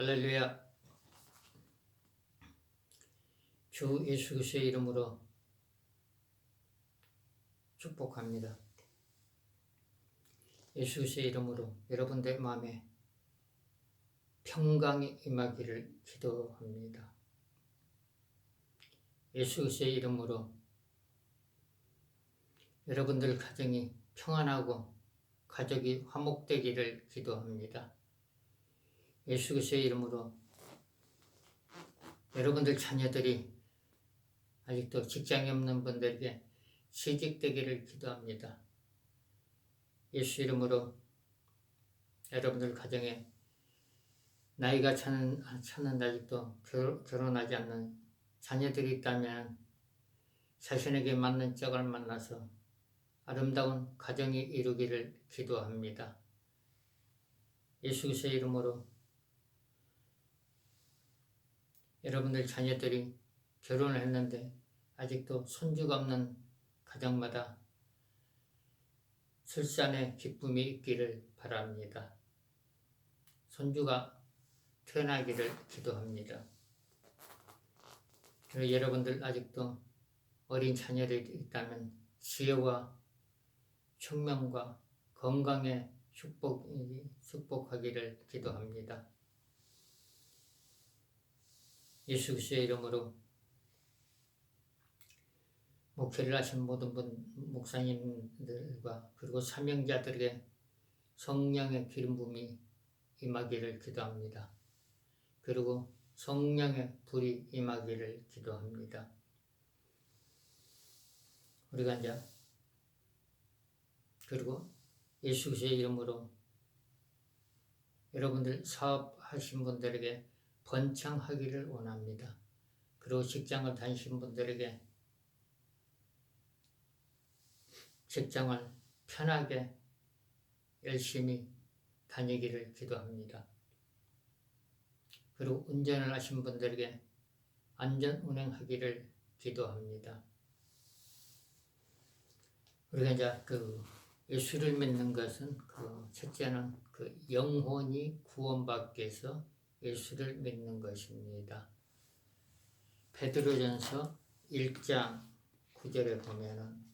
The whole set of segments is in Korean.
할렐루야. 주 예수 그리스도의 이름으로 축복합니다. 예수 그리스도의 이름으로 여러분들 마음에 평강이 임하기를 기도합니다. 예수 그리스도의 이름으로 여러분들 가정이 평안하고 가족이 화목되기를 기도합니다. 예수 그리스도의 이름으로 여러분들 자녀들이 아직도 직장이 없는 분들에게 취직되기를 기도합니다. 예수 이름으로 여러분들 가정에 나이가 차는 아직도 결혼하지 않는 자녀들이 있다면 자신에게 맞는 짝을 만나서 아름다운 가정이 이루기를 기도합니다. 예수 그리스도의 이름으로 여러분들 자녀들이 결혼을 했는데 아직도 손주가 없는 가정마다 출산의 기쁨이 있기를 바랍니다. 손주가 태어나기를 기도합니다. 그리고 여러분들 아직도 어린 자녀들이 있다면 지혜와 총명과 건강의 축복하기를 기도합니다. 예수 그리스도의 이름으로 목회를 하신 모든 목사님들과 그리고 사명자들에게 성령의 기름 부음이 임하기를 기도합니다. 그리고 성령의 불이 임하기를 기도합니다. 우리가 이제 그리고 예수 그리스도의 이름으로 여러분들 사업하신 분들에게 번창하기를 원합니다. 그리고 직장을 다니신 분들에게 직장을 편하게 열심히 다니기를 기도합니다. 그리고 운전을 하신 분들에게 안전 운행하기를 기도합니다. 우리가 이제 예수를 믿는 것은 첫째는 영혼이 구원받기 위해서 예수를 믿는 것입니다. 베드로전서 1장 9절에 보면은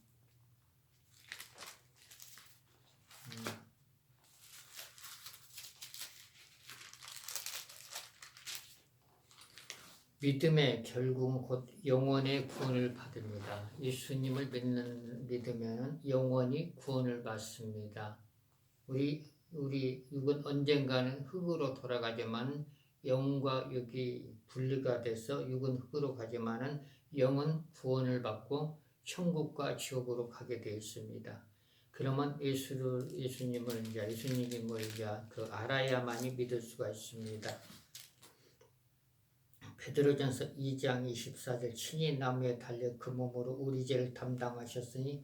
믿음의 결국은 곧 영원의 구원을 받습니다. 예수님을 믿으면 영원히 구원을 받습니다. 우리 육은 언젠가는 흙으로 돌아가지만 영과 육이 분리가 돼서 육은 흙으로 가지만은 영은 구원을 받고 천국과 지옥으로 가게 되어 있습니다. 그러면 예수님을 알아야만이 믿을 수가 있습니다. 베드로전서 2장 24절 친히 나무에 달려 그 몸으로 우리 죄를 담당하셨으니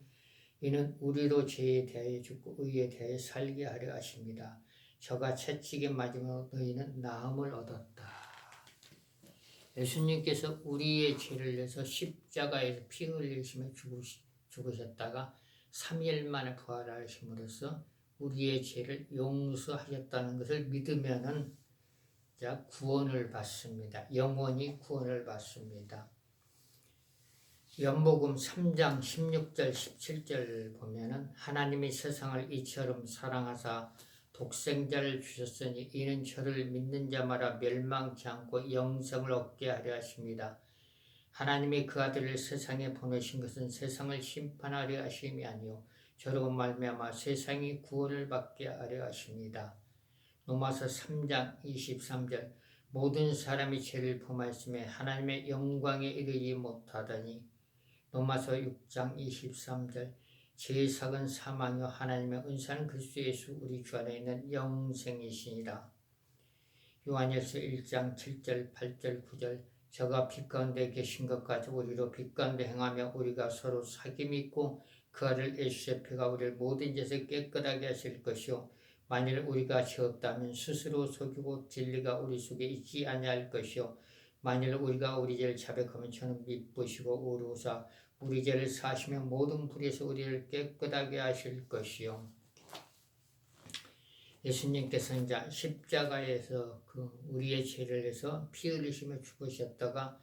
이는 우리로 죄에 대하여 죽고 의에 대하여 살게 하려 하십니다. 저가 채찍에 맞으며 너희는 나음을 얻었다. 예수님께서 우리의 죄를 위해서 십자가에서 피 흘리시며 죽으셨다가 3일 만에 부활하심으로써 우리의 죄를 용서하셨다는 것을 믿으면은 구원을 받습니다. 영원히 구원을 받습니다. 요한복음 3장 16절 17절 보면은 하나님이 세상을 이처럼 사랑하사 독생자를 주셨으니 이는 저를 믿는 자마다 멸망치 않고 영생을 얻게 하려 하십니다. 하나님이 그 아들을 세상에 보내신 것은 세상을 심판하려 하심이 아니요 저로 말미암아 세상이 구원을 받게 하려 하십니다. 로마서 3장 23절 모든 사람이 죄를 범하였음에 하나님의 영광에 이르지 못하더니 로마서 6장 23절 죄의 삭은 사망이요 하나님의 은사는 그리스도 예수 우리 주 안에 있는 영생이시니라. 요한일서 1장 7절 8절 9절 저가 빛 가운데 계신 것 같이 우리로 빛 가운데 행하며 우리가 서로 사귐이 있고 그 아들 예수의 피가 우리를 모든 죄에서 깨끗하게 하실 것이요 만일 우리가 죄 없다면 스스로 속이고 진리가 우리 속에 있지 아니할 것이요 만일 우리가 우리 죄를 자백하면 저는 미쁘시고 의로우사 우리 죄를 사하시며 모든 불의에서 우리를 깨끗하게 하실 것이요 예수님께서 이제 십자가에서 그 우리의 죄를 해서 피 흘리시며 죽으셨다가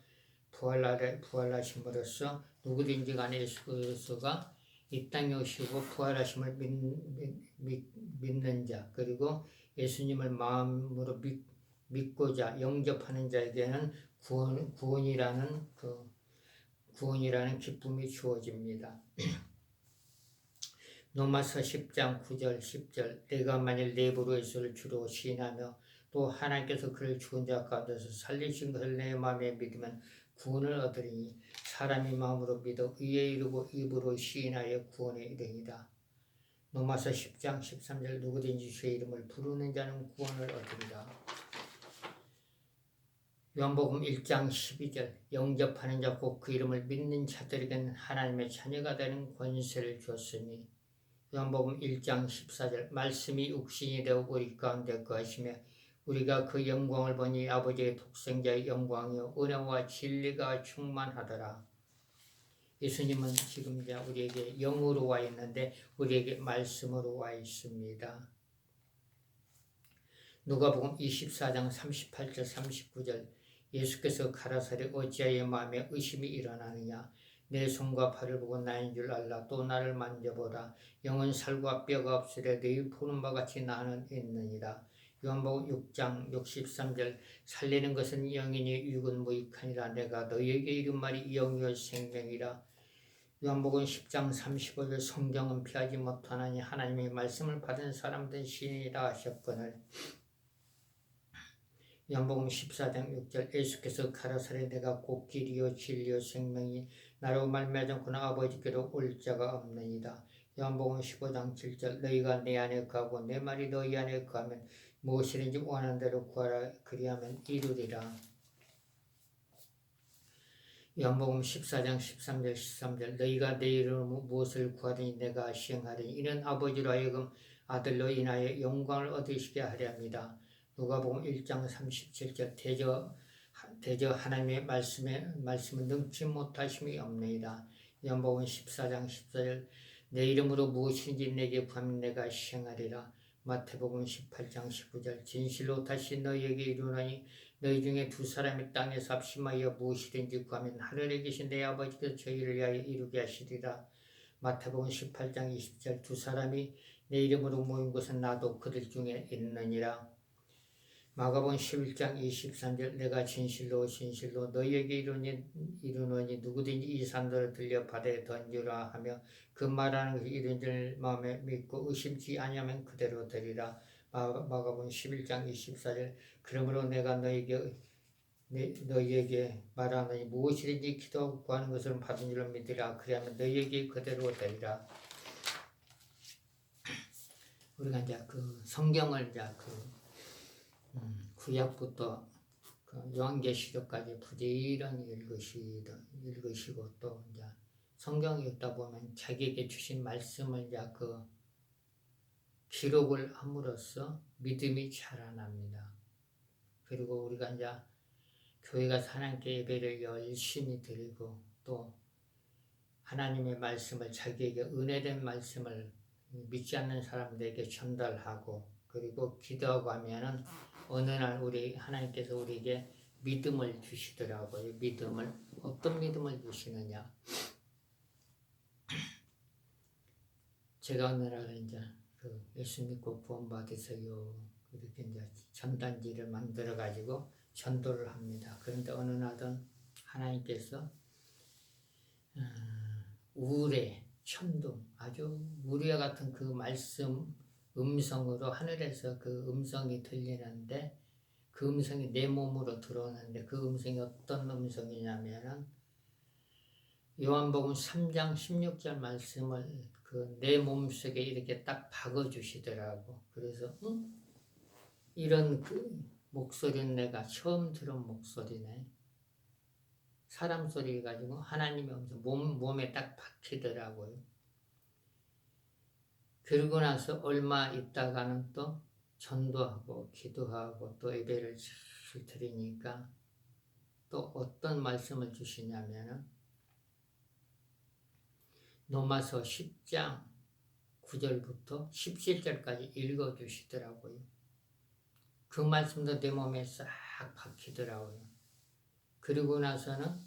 부활하심으로써 누구든지 간에 예수 그리스도가 이 땅에 오시고 부활하심을 믿는 자, 그리고 예수님을 마음으로 믿고자 영접하는 자에게는 구원이라는 기쁨이 주어집니다. 로마서 10장 9절 10절 내가 만일 내 입으로 예수를 주로 시인하며 또 하나님께서 그를 죽은 자 가운데서 살리신 것을 내 마음에 믿으면 구원을 얻으리니 사람이 마음으로 믿어 의에 이르고 입으로 시인하여 구원에 이르니라. 로마서 10장 13절 누구든지 주의 이름을 부르는 자는 구원을 얻으리라. 요한복음 1장 12절 영접하는 자 곧 그 이름을 믿는 자들에게는 하나님의 자녀가 되는 권세를 주었으니 요한복음 1장 14절 말씀이 육신이 되어 우리 가운데 거하시며 우리가 그 영광을 보니 아버지의 독생자의 영광이요 은혜와 진리가 충만하더라. 예수님은 지금 이제 우리에게 영으로 와 있는데 우리에게 말씀으로 와 있습니다. 누가복음 24장 38절 39절 예수께서 가라사대 어찌하여 마음에 의심이 일어나느냐 내 손과 발을 보고 나인 줄 알라 또 나를 만져보라 영은 살과 뼈가 없으려 너희 보는 바 같이 나는 있느니라. 요한복음 6장 63절 살리는 것은 영이니 육은 무익하니라 내가 너희에게 이른 말이 영이요 생명이라. 요한복음 10장 35절 성경은 피하지 못하나니 하나님의 말씀을 받은 사람들은 신이라 하셨거늘. 요한복음 14장 6절 예수께서 가라사대 내가 곧 길이요 진리요 생명이 나로 말미암지 않고는 아버지께로 올 자가 없느니라. 요한복음 15장 7절 너희가 내 안에 거하고 내 말이 너희 안에 거하면 무엇이든지 원하는 대로 구하라 그리하면 이루리라. 요한복음 14장 13절 13절 너희가 내 이름으로 무엇을 구하든지 내가 시행하리니 이는 아버지로 하여금 아들로 인하여 영광을 얻으시게 하려 합니다. 누가복음 1장 37절 대저 하나님의 말씀은 능치 못하심이 없느니라. 요한복음 14장 14절 내 이름으로 무엇인지 내게 구하면 내가 시행하리라. 마태복음 18장 19절 진실로 다시 너희에게 이르노니 너희 중에 두 사람이 땅에서 합심하여 무엇이든지 구하면 하늘에 계신 내 아버지께서 저희를 위하여 이루게 하시리라. 마태복음 18장 20절 두 사람이 내 이름으로 모인 곳은 나도 그들 중에 있느니라. 마가복음 11장 23절 내가 진실로 너희에게 이르노니 누구든지 이 산들을 들려 바다에 던지라 하며 그 말하는 것이 이른 줄 마음에 믿고 의심치 아니하면 그대로 되리라. 마가복음 11장 24절 그러므로 내가 너희에게 말하노니 무엇이든지 기도하고 구하는 것을 받은 줄로 믿으라. 그리하면 너희에게 그대로 되리라. 우리가 이제 그 성경을 이제 구약부터 요한계시록까지 부지런히 읽으시고 또 이제 성경 읽다 보면 자기에게 주신 말씀을 이제 기록을 함으로써 믿음이 자라납니다. 그리고 우리가 이제 교회 가서 하나님께 예배를 열심히 드리고 또 하나님의 말씀을 자기에게 은혜된 말씀을 믿지 않는 사람들에게 전달하고 그리고 기도하고 하면은 어느 날 우리 하나님께서 우리에게 믿음을 주시더라고요. 어떤 믿음을 주시느냐? 제가 어느 날 이제 예수 믿고 구원 받으세요. 이렇게 이제 전단지를 만들어 가지고 전도를 합니다. 그런데 어느 날은 하나님께서 우레, 천둥, 아주 우리와 같은 그 말씀 음성으로 하늘에서 그 음성이 들리는데 그 음성이 내 몸으로 들어오는데 그 음성이 어떤 음성이냐면은 요한복음 3장 16절 말씀을 내 몸속에 이렇게 딱 박아주시더라고. 그래서 이런 목소리는 내가 처음 들은 목소리네. 사람 소리 가지고 하나님의 음성 몸에 딱 박히더라고요. 그러고 나서 얼마 있다가는 또 전도하고 기도하고 또 예배를 잘 드리니까 또 어떤 말씀을 주시냐면은 로마서 10장 9절부터 17절까지 읽어주시더라고요. 그 말씀도 내 몸에 싹 박히더라고요. 그리고 나서는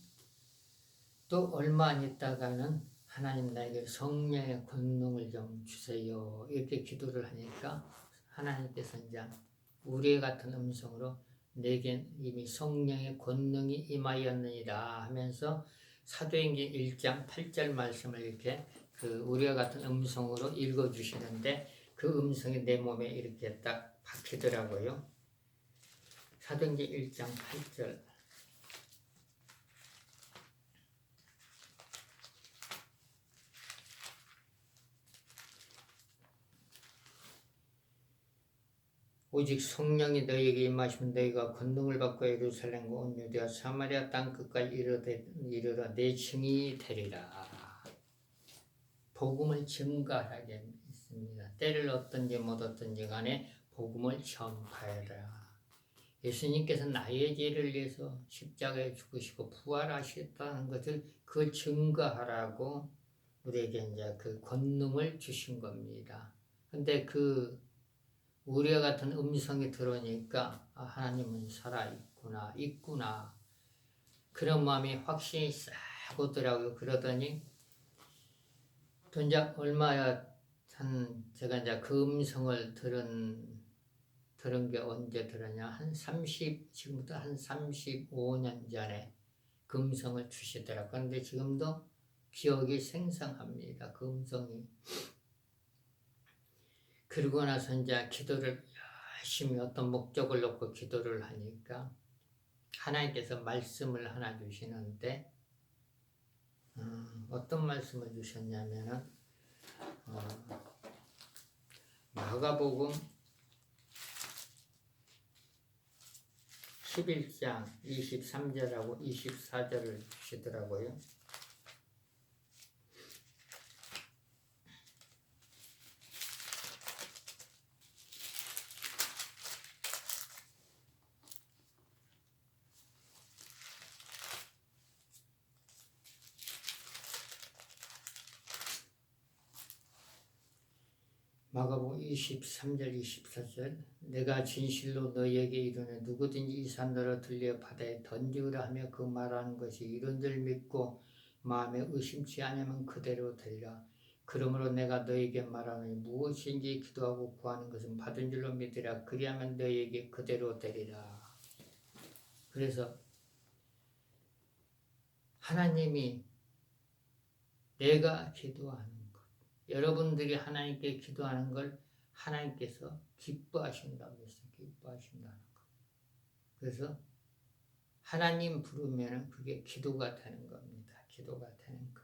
또 얼마 안 있다가는 하나님 나에게 성령의 권능을 좀 주세요. 이렇게 기도를 하니까 하나님께서 이제 우리의 같은 음성으로 내겐 이미 성령의 권능이 임하였느니라 하면서 사도행전 1장 8절 말씀을 이렇게 우리와 같은 음성으로 읽어주시는데 그 음성이 내 몸에 이렇게 딱 박히더라고요. 사도행전 1장 8절 오직 성령이 너희에게 임하시면 너희가 권능을 받고 예루살렘과 온 유대와 사마리아 땅 끝까지 이르러 내 증인이 되리라. 복음을 증가하게 있습니다. 때를 얻든지 못 얻든지 간에 복음을 전파해라. 예수님께서 나의 죄를 위해서 십자가에 죽으시고 부활하셨다는 것을 그걸 증거하라고 우리에게 이제 그 권능을 주신 겁니다. 근데 우리와 같은 음성이 들어오니까 하나님은 있구나 그런 마음이 확신이 싹 오더라고요. 그러더니 또 이제 제가 이제 그 음성을 들은 게 언제 들었냐? 지금부터 한 35년 전에 그 음성을 주시더라고요. 그런데 지금도 기억이 생생합니다. 그 음성이. 그러고 나서 이제 기도를 열심히 어떤 목적을 놓고 기도를 하니까 하나님께서 말씀을 하나 주시는데 어떤 말씀을 주셨냐면은 마가복음 11장 23절하고 24절을 주시더라고요. 마가복음 23절 24절 내가 진실로 너희에게 이르노니 누구든지 이 산더러 들려 바다에 던지으라 하며 그 말하는 것이 이른줄 믿고 마음에 의심치 않으면 그대로 되리라. 그러므로 내가 너희에게 말하노니 무엇인지 기도하고 구하는 것은 받은 줄로 믿으라. 그리하면 너희에게 그대로 되리라. 그래서 하나님이 내가 기도하는 여러분들이 하나님께 기도하는 걸 하나님께서 기뻐하신다고 했어요. 기뻐하신다는 거. 그래서 하나님 부르면 그게 기도가 되는 겁니다. 기도가 되는 거.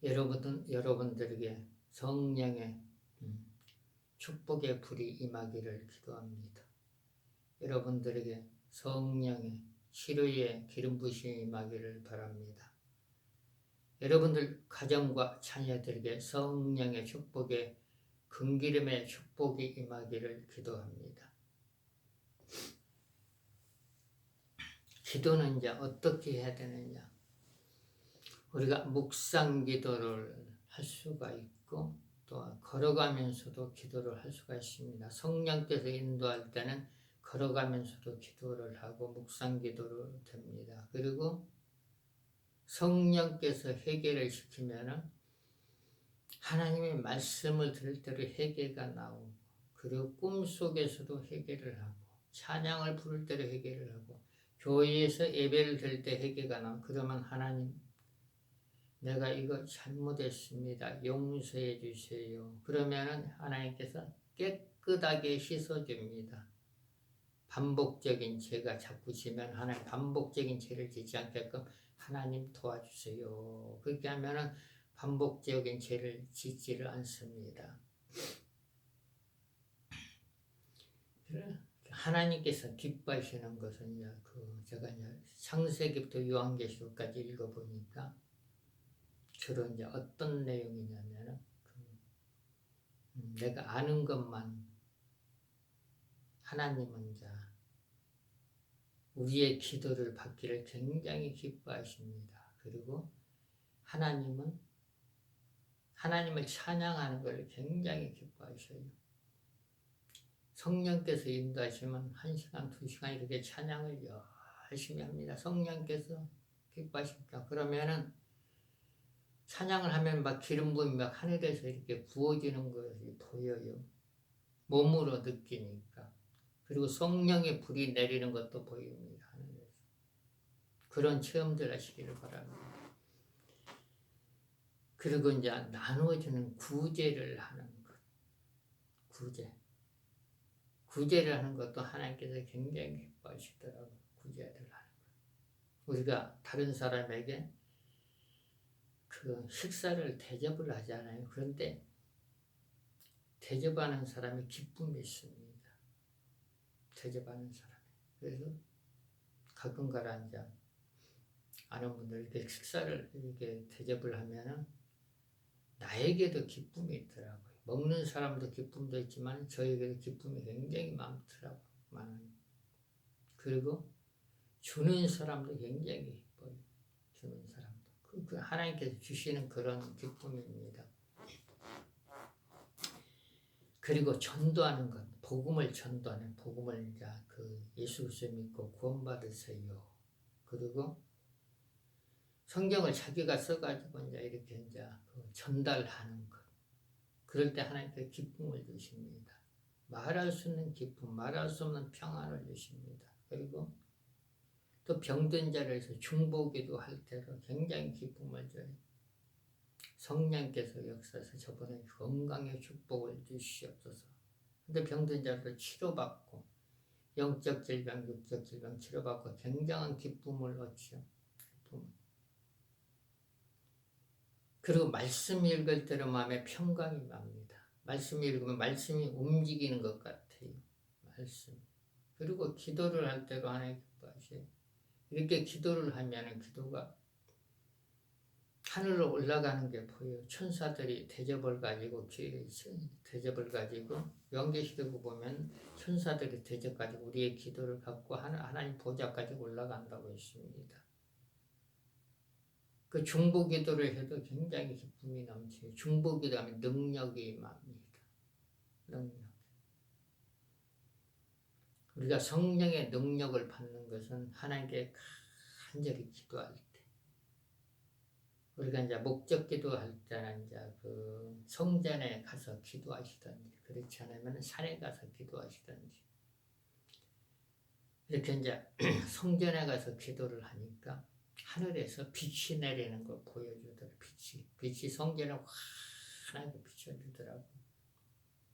여러분들에게 성령의 축복의 불이 임하기를 기도합니다. 여러분들에게 성령의 치료의 기름 부심이 임하기를 바랍니다. 여러분들 가정과 자녀들에게 성령의 축복의 금기름의 축복이 임하기를 기도합니다. 기도는 이제 어떻게 해야 되느냐? 우리가 묵상 기도를 할 수가 있고 또 걸어가면서도 기도를 할 수가 있습니다. 성령께서 인도할 때는 걸어가면서도 기도를 하고 묵상 기도를 됩니다. 그리고 성령께서 회개를 시키면은 하나님의 말씀을 들을 때로 회개가 나오고 그리고 꿈속에서도 회개를 하고 찬양을 부를 때로 회개를 하고 교회에서 예배를 드릴 때 회개가 나오고 그러면 하나님 내가 이거 잘못했습니다. 용서해 주세요. 그러면은 하나님께서 깨끗하게 씻어줍니다. 반복적인 죄가 자꾸 지면 하나님 반복적인 죄를 짓지 않게끔 하나님 도와주세요. 그렇게 하면은 반복적인 죄를 짓지를 않습니다. 하나님께서 기뻐하시는 것은 제가 창세기부터 요한계시록까지 읽어보니까 주로 이제 어떤 내용이냐면은 내가 아는 것만 하나님은 이제 우리의 기도를 받기를 굉장히 기뻐하십니다. 그리고 하나님은 하나님을 찬양하는 걸 굉장히 기뻐하셔요. 성령께서 인도하시면 1시간, 2시간 이렇게 찬양을 열심히 합니다. 성령께서 기뻐하십니다. 그러면은 찬양을 하면 막 기름 부음이 막 하늘에서 이렇게 부어지는 것이 보여요. 몸으로 느끼니까. 그리고 성령의 불이 내리는 것도 보입니다. 하늘에서. 그런 체험들 하시기를 바랍니다. 그리고 이제 나누어지는 구제를 하는 것. 구제를 하는 것도 하나님께서 굉장히 기뻐하시더라고요. 구제를 하는 것. 우리가 다른 사람에게 그 식사를 대접을 하잖아요. 그런데 대접하는 사람이 기쁨이 있습니다. 대접하는 사람이. 그래서 가끔가다 이제 아는 분들 이렇게 식사를 이렇게 대접을 하면은 나에게도 기쁨이 있더라고요. 먹는 사람도 기쁨도 있지만 저에게도 기쁨이 굉장히 많더라고요. 그리고 주는 사람도 굉장히 기뻐요. 주는 사람도. 그 하나님께서 주시는 그런 기쁨입니다. 그리고 전도하는 것, 복음을 전도하는, 복음을 이제 그 예수 그리스도 믿고 구원받으세요. 그리고 성경을 자기가 써가지고 이제 이렇게 이제 그 전달하는 것. 그럴 때 하나님께서 기쁨을 주십니다. 말할 수 있는 기쁨, 말할 수 없는 평안을 주십니다. 그리고 또 병든 자를 위해서 중보기도 할 때도 굉장히 기쁨을 줘요. 성령께서 역사해서 저번에 건강의 축복을 주시옵소서. 근데 병든 자도 치료받고 영적 질병, 육적 질병 치료받고 굉장한 기쁨을 얻죠. 그리고 말씀 읽을 때로 마음에 평강이 납니다. 말씀 읽으면 말씀이 움직이는 것 같아요. 말씀. 그리고 기도를 할 때도 하나님 기뻐하셔요. 이렇게 기도를 하면 기도가 하늘로 올라가는 게 보여요. 천사들이 대접을 가지고 연계시키고 보면 천사들이 대접 가지고 우리의 기도를 갖고 하나님 보좌까지 올라간다고 했습니다. 그 중보기도를 해도 굉장히 기쁨이 넘쳐요. 중보기도하면 능력이 맙니다. 능력. 우리가 성령의 능력을 받는 것은 하나님께 간절히 기도할 때. 우리가 이제 목적 기도할 때는 이제 그 성전에 가서 기도하시든지, 그렇지 않으면 산에 가서 기도하시든지. 이렇게 이제 성전에 가서 기도를 하니까 하늘에서 빛이 내리는 걸 보여주더라고요. 빛이 성전에 환하게 비춰주더라고요.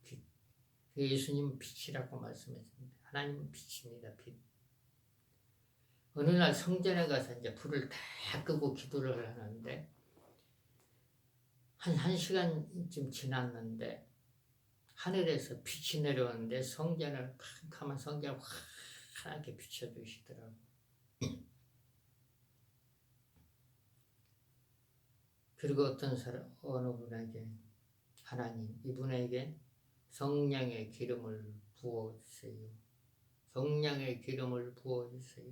빛. 예수님은 빛이라고 말씀했습니다. 하나님은 빛입니다. 빛. 어느 날 성전에 가서 이제 불을 다 끄고 기도를 하는데 한 1시간쯤 지났는데 하늘에서 빛이 내려오는데 성전을 캄캄한 성전을 환하게 비춰주시더라고요. 그리고 어느 분에게 하나님, 이분에게 성령의 기름을 부어주세요. 성령의 기름을 부어주세요.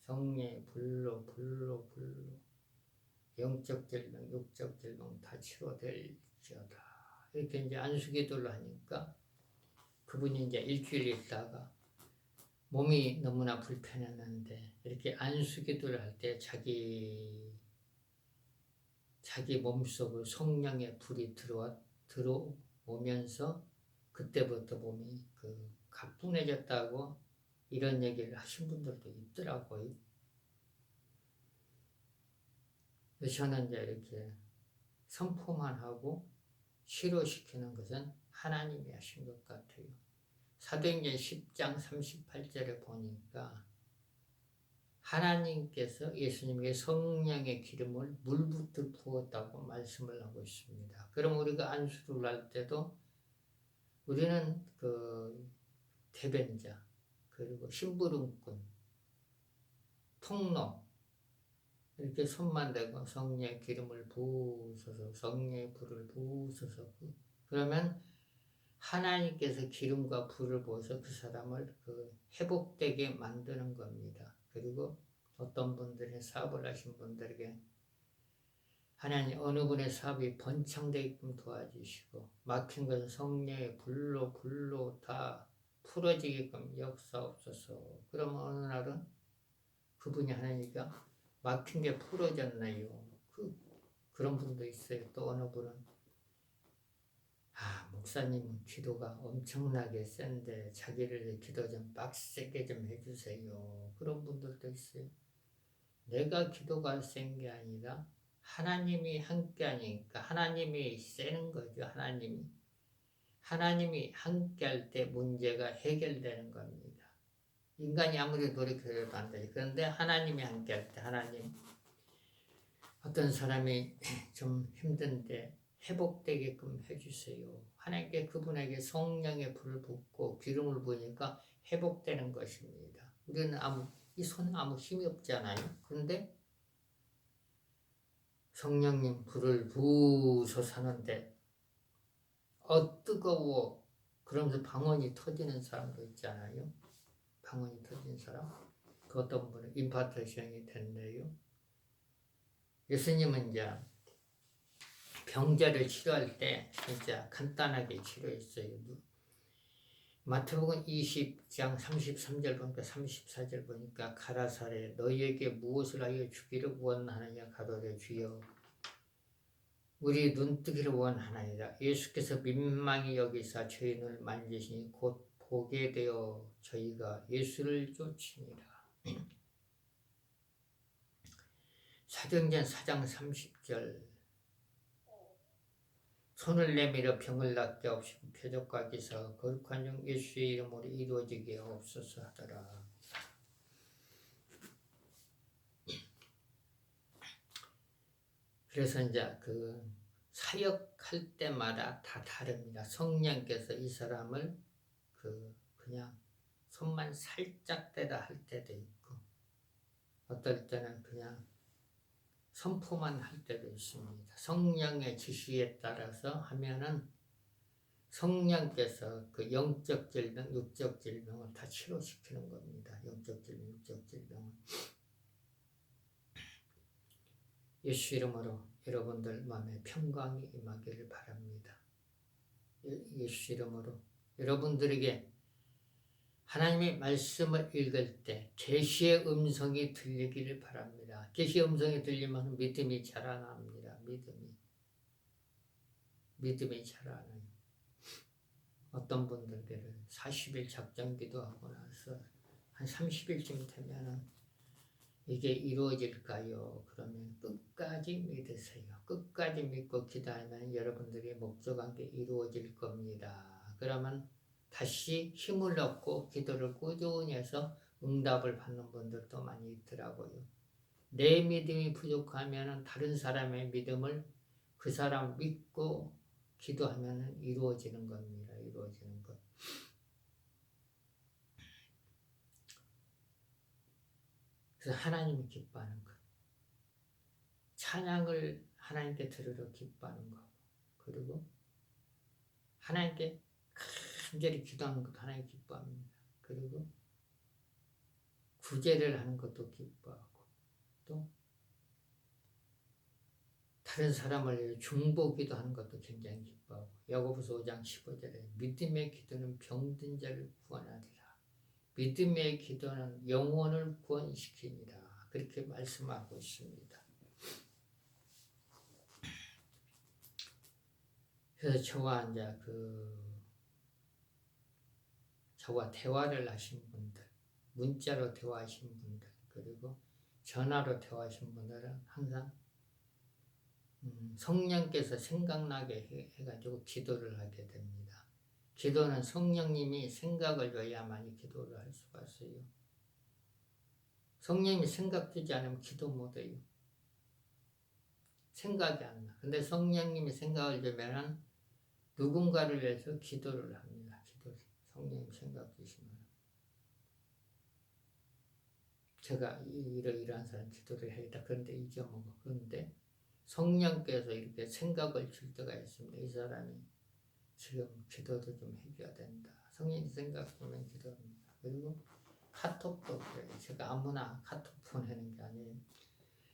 성령의 불로 영적 질병, 육적 질병 다 치료될지어다. 이렇게 이제 안수기도를 하니까 그분이 이제 일주일 있다가 몸이 너무나 불편했는데 이렇게 안수기도를 할 때 자기 몸속으로 성령의 불이 들어오면서 그때부터 몸이 가뿐해졌다고 이런 얘기를 하신 분들도 있더라고요. 그래서 저는 이제 이렇게 선포만 하고 실효시키는 것은 하나님이 하신 것 같아요. 사도행전 10장 38절에 보니까 하나님께서 예수님에게 성령의 기름을 물부터 부었다고 말씀을 하고 있습니다. 그럼 우리가 안수를 할 때도 우리는 그 대변자, 그리고 심부름꾼, 통로 이렇게 손만 대고 성령의 기름을 부으소서, 성령의 불을 부으소서. 그러면 하나님께서 기름과 불을 부어서 그 사람을 회복되게 만드는 겁니다. 그리고 어떤 분들이 사업을 하신 분들에게 하나님 어느 분의 사업이 번창되게끔 도와주시고 막힌 것은 성령의 불로 다 풀어지게끔 역사옵소서. 그럼 어느 날은 그분이 하나니까 막힌 게 풀어졌나요? 그런 분도 있어요. 또 어느 분은 목사님은 기도가 엄청나게 센데 자기를 기도 좀 빡세게 좀 해주세요. 그런 분들도 있어요. 내가 기도가 센 게 아니라 하나님이 함께 하니까 하나님이 세는 거죠. 하나님이 함께 할 때 문제가 해결되는 겁니다. 인간이 아무리 노력해도 안 되죠. 그런데 하나님이 함께 할 때 어떤 사람이 좀 힘든데 회복되게끔 해주세요. 하나님께 그분에게 성령의 불을 붓고 기름을 부으니까 회복되는 것입니다. 우리는 이 손에 아무 힘이 없잖아요. 그런데 성령님 불을 부으셔서 사는데 뜨거워. 그러면서 방언이 터지는 사람도 있잖아요. 방언이 터지는 사람. 그 어떤 분은 임파테이션이 된대요. 예수님은 이제 병자를 치료할 때 진짜 간단하게 치료했어요. 마태복음 20장 33절 보니까 34절 보니까 가라사대 너희에게 무엇을 하여 주기를 원하느냐 가로되 주여 우리 눈뜨기를 원하나이다. 예수께서 민망히 여기사 저희 눈을 만지시니 곧 보게 되어 저희가 예수를 쫓으니라. 사도행전 4장 30절 손을 내밀어 병을 낫게 하옵시고 표적과 기사가 거룩한 종 예수의 이름으로 이루어지게 하옵소서 하더라. 그래서 이제 그 사역할 때마다 다 다릅니다. 성령께서 이 사람을 그냥 손만 살짝 대다 할 때도 있고 어떨 때는 그냥 선포만 할 때도 있습니다. 성령의 지시에 따라서 하면은 성령께서 그 영적 질병, 육적 질병을 다 치료시키는 겁니다. 영적 질병, 육적 질병을. 예수 이름으로 여러분들 마음에 평강이 임하기를 바랍니다. 예수 이름으로 여러분들에게 하나님의 말씀을 읽을 때 계시의 음성이 들리기를 바랍니다. 계시의 음성이 들리면 믿음이 자라납니다. 믿음이 자라나요. 어떤 분들께는 40일 작전 기도하고 나서 한 30일쯤 되면은 이게 이루어질까요? 그러면 끝까지 믿으세요. 끝까지 믿고 기도하면 여러분들이 목적한 게 이루어질 겁니다. 그러면 다시 힘을 얻고 기도를 꾸준히 해서 응답을 받는 분들도 많이 있더라고요. 내 믿음이 부족하면 다른 사람의 믿음을 그 사람 믿고 기도하면 이루어지는 겁니다. 이루어지는 것. 그래서 하나님이 기뻐하는 것. 찬양을 하나님께 들으러 기뻐하는 것. 그리고 하나님께 간절히 기도하는 것도 하나님 기뻐합니다. 그리고 구제를 하는 것도 기뻐하고 또 다른 사람을 중보기도 하는 것도 굉장히 기뻐하고 야고보서 5장 15절에 믿음의 기도는 병든 자를 구원하리라. 믿음의 기도는 영혼을 구원시킵니다. 그렇게 말씀하고 있습니다. 그래서 저와 이제 저와 대화를 하신 분들, 문자로 대화하신 분들, 그리고 전화로 대화하신 분들은 항상 성령께서 생각나게 해가지고 기도를 하게 됩니다. 기도는 성령님이 생각을 줘야만이 기도를 할 수가 있어요. 성령님이 생각 주지 않으면 기도 못해요. 생각이 안 나. 근데 성령님이 생각을 주면은 누군가를 위해서 기도를 합니다. 성령님 생각 주시면. 제가 이러이러한 사람 기도를 해야겠다. 그런데 잊어먹어. 그런데 성령께서 이렇게 생각을 줄 때가 있습니다. 이 사람이 지금 기도도 좀 해줘야 된다. 성령이 생각 주면 기도합니다. 그리고 카톡도 그래요. 제가 아무나 카톡 보내는 게 아니에요.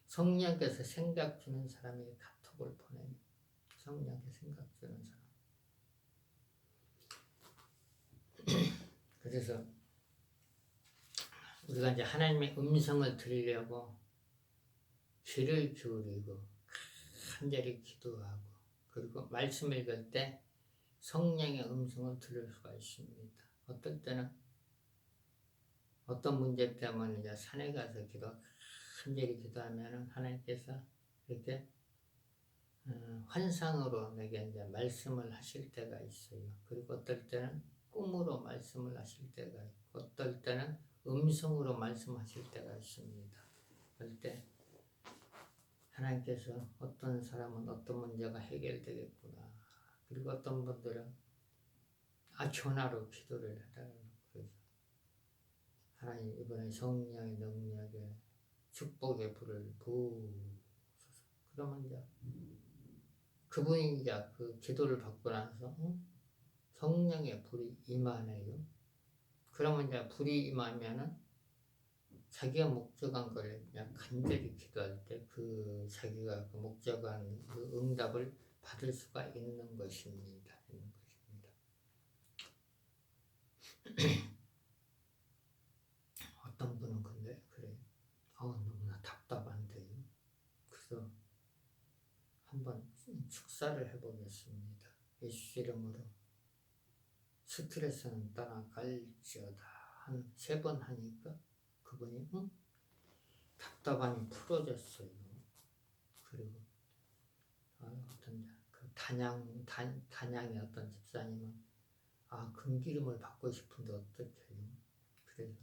성령께서 생각 주는 사람에게 카톡 톡을 보내니 성령께 생각 주는 사람. 그래서 우리가 이제 하나님의 음성을 들으려고 귀를 기울이고 간절히 기도하고 그리고 말씀 읽을 때 성령의 음성을 들을 수가 있습니다. 어떨 때는 어떤 문제 때문에 이제 산에 가서 간절히 기도하면은 하나님께서 이렇게 환상으로 내게 이제 말씀을 하실 때가 있어요. 그리고 어떨 때는 꿈으로 말씀을 하실 때가 있고 어떨 때는 음성으로 말씀하실 때가 있습니다. 그럴 때 하나님께서 어떤 사람은 어떤 문제가 해결되겠구나. 그리고 어떤 분들은 전화로 기도를 해달라고 그러죠. 하나님 이번에 성령의 능력에 축복의 불을 부으소서. 그러면 이제 그분이 이제 그 기도를 받고 나서 성령의 불이 임하네요. 그러면 이제 불이 임하면은 자기가 목적한 걸 그냥 간절히 기도할 때 그 자기가 그 목적한 그 응답을 받을 수가 있는 것입니다. 어떤 분은 근데 그래 너무나 답답한데요. 그래서 한번 축사를 해보겠습니다. 예수 이름으로 스트레스는 떠나갈지어다 한 3번 하니까 그분이 답답함이 풀어졌어요. 그리고 어떤 그 단양의 어떤 집사님은 금기름을 받고 싶은데 어떻게 해요? 그래서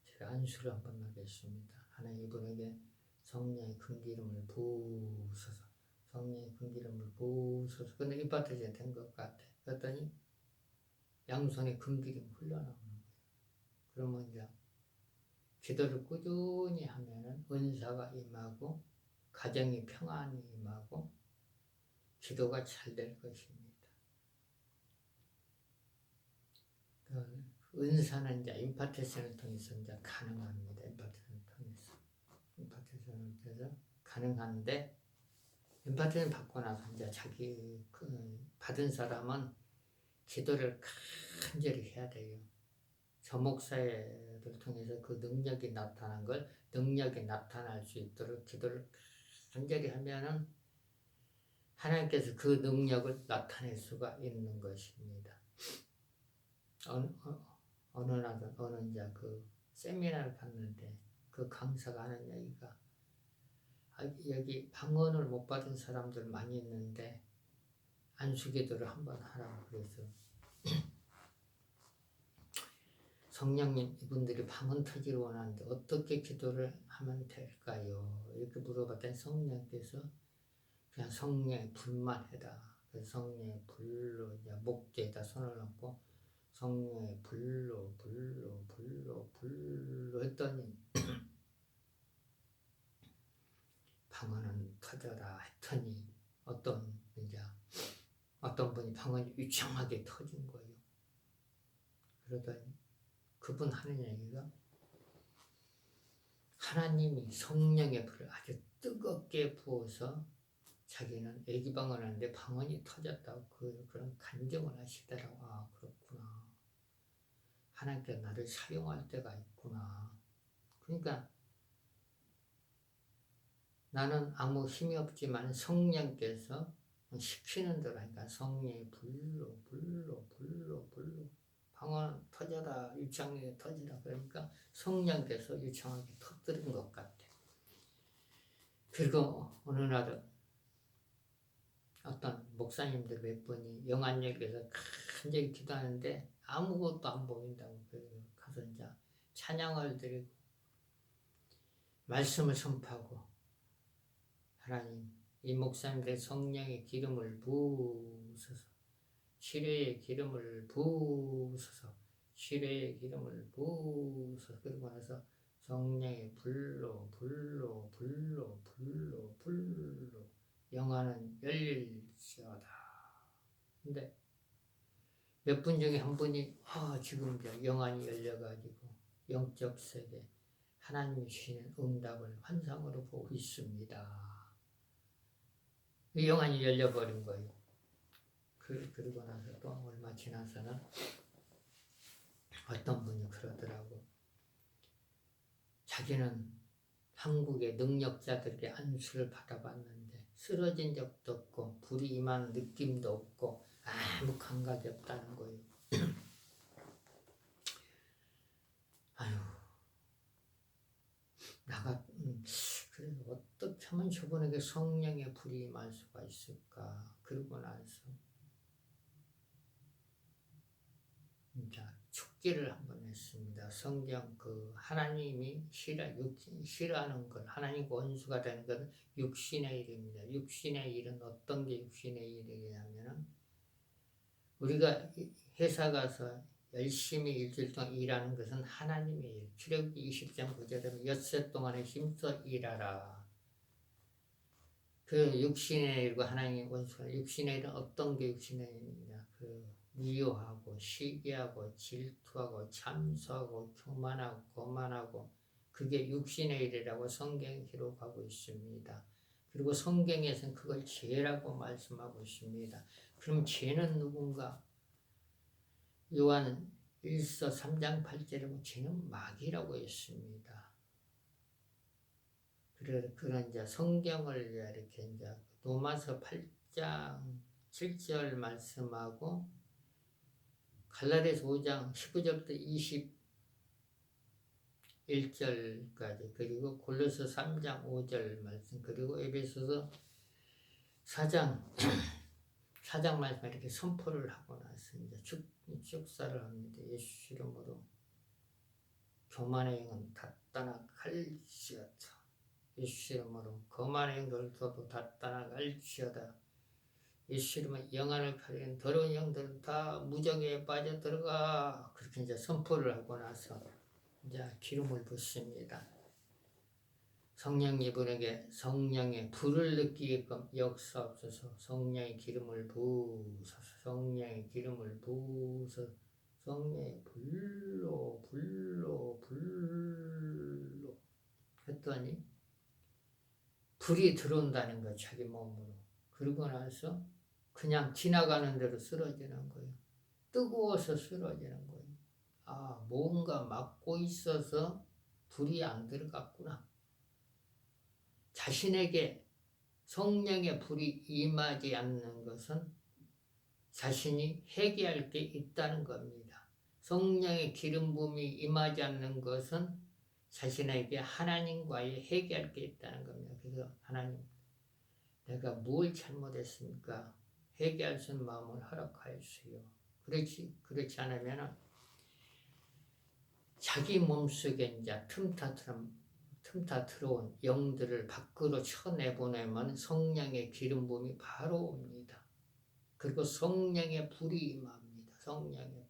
제가 안수를 한번 하겠습니다. 하나님 이분에게 성령의 금기름을 부으소서. 성령의 금기름을 부으소서. 근데 입밭에 된 것 같아. 그랬더니 양손에 금기름 흘러나오는 거예요. 그러면 이제 기도를 꾸준히 하면은 은사가 임하고 가정이 평안이 임하고 기도가 잘 될 것입니다. 은사는 이제 임파테이션을 통해서 이제 가능합니다. 임파테이션을 통해서 가능한데 임파테이션 받고 나서 이제 자기 받은 사람은 기도를 간절히 해야 돼요. 저 목사를 통해서 그 능력이 나타날 수 있도록 기도를 간절히 하면은 하나님께서 그 능력을 나타낼 수가 있는 것입니다. 어느 이제 그 세미나를 갔는데 그 강사가 하는 얘기가 여기 방언을 못 받은 사람들 많이 있는데 안수기도를 한번 하라고 그래서 성령님 이분들이 방언 터지를 원하는데 어떻게 기도를 하면 될까요? 이렇게 물어봤더니 성령께서 그냥 성령의 불만 해라. 그래서 성령의 불로 이제 목대에다 손을 얹고 성령의 불로 했더니 방언은 터져라 했더니 어떤 분이 방언이 유창하게 터진 거예요. 그러더니 그분 하는 얘기가 하나님이 성령의 불을 아주 뜨겁게 부어서 자기는 애기 방언하는데 방언이 터졌다고 그런 간증을 하시더라고. 그렇구나. 하나님께서 나를 사용할 때가 있구나. 그러니까 나는 아무 힘이 없지만 성령께서 시키는 대로 하니까 성령의 불로 방언 터져라 유창하게 터지라 그러니까 성령께서 유창하게 터뜨린 것 같아. 그리고 어느 날은 어떤 목사님들 몇 분이 영안역에서 간절히 기도하는데 아무것도 안 보인다고 가서 이제 찬양을 드리고 말씀을 선포하고 하나님 이 목사님들 성령의 기름을 부으소서 치료의 기름을 부으소서 치료의 기름을 부으소서 그러고 나서 성령의 불로 영안은 열릴지어다. 근데 몇 분 중에 한 분이 지금 이제 영안이 열려가지고 영적 세계 하나님이 주시는 응답을 환상으로 보고 있습니다. 영안이 열려버린 거예요. 그리고 나서 또 얼마 지나서는 어떤 분이 그러더라고. 자기는 한국의 능력자들에게 안수를 받아봤는데 쓰러진 적도 없고 불이 임한 느낌도 없고 아무 감각이 없다는 거예요. 아유, 그래서 어떻게 하면 저분에게 성령의 불이 임할 수가 있을까? 그러고 나서 축기를 한번 했습니다. 성경 하나님이 싫어하는 것, 하나님과 원수가 되는 것은 육신의 일입니다. 육신의 일은 어떤 게 육신의 일이냐면은 우리가 회사 가서 열심히 일주일 동안 일하는 것은 하나님의 일. 출애굽기 20장 9절에 엿새 동안에 힘써 일하라. 그 육신의 일과 하나님의 원수가 육신의 일은 어떤 게 육신의 일이냐? 미워하고 시기하고 질투하고 참소하고 교만하고 거만하고 그게 육신의 일이라고 성경이 기록하고 있습니다. 그리고 성경에서는 그걸 죄라고 말씀하고 있습니다. 그럼 죄는 누군가? 요한 1서 3장 8절에 죄는 마귀라고 했습니다. 그런 이제 성경을 이렇게 이제 로마서 8장 7절 말씀하고 갈라디아서 5장 19절부터 21절까지 그리고 골로새 3장 5절 말씀 그리고 에베소서 4장 말씀 이렇게 선포를 하고 나서 이제 축사를 합니다. 예수 이름으로 교만의 영은 다 떠나갈지어다. 예수 이름으로 거만의 영들도 다 떠나갈지어다. 예수 이름으로 영안을 가리는 더러운 영들은 다 무정에 빠져들어가. 그렇게 이제 선포를 하고 나서 이제 기름을 붓습니다. 성령 이분에게 성령의 불을 느끼게끔 역사옵소서. 성령의 기름을 부으소서. 성령의 기름을 부으소서. 성령의 불로 했더니 불이 들어온다는 거예요. 자기 몸으로. 그러고 나서 그냥 지나가는 대로 쓰러지는 거예요. 뜨거워서 쓰러지는 거예요. 아, 뭔가 막고 있어서 불이 안 들어갔구나. 자신에게 성령의 불이 임하지 않는 것은 자신이 회개할 게 있다는 겁니다. 성령의 기름 부음이 임하지 않는 것은 자신에게 하나님과의 회개할 게 있다는 겁니다. 그래서 하나님, 내가 뭘 잘못했습니까? 회개할 수 있는 마음을 허락하였어요. 그렇지 않으면 자기 몸속에 이제 틈타 들어온 영들을 밖으로 쳐내보내면 성령의 기름 부음이 바로 옵니다. 그리고 성령의 불이 임합니다. 성령의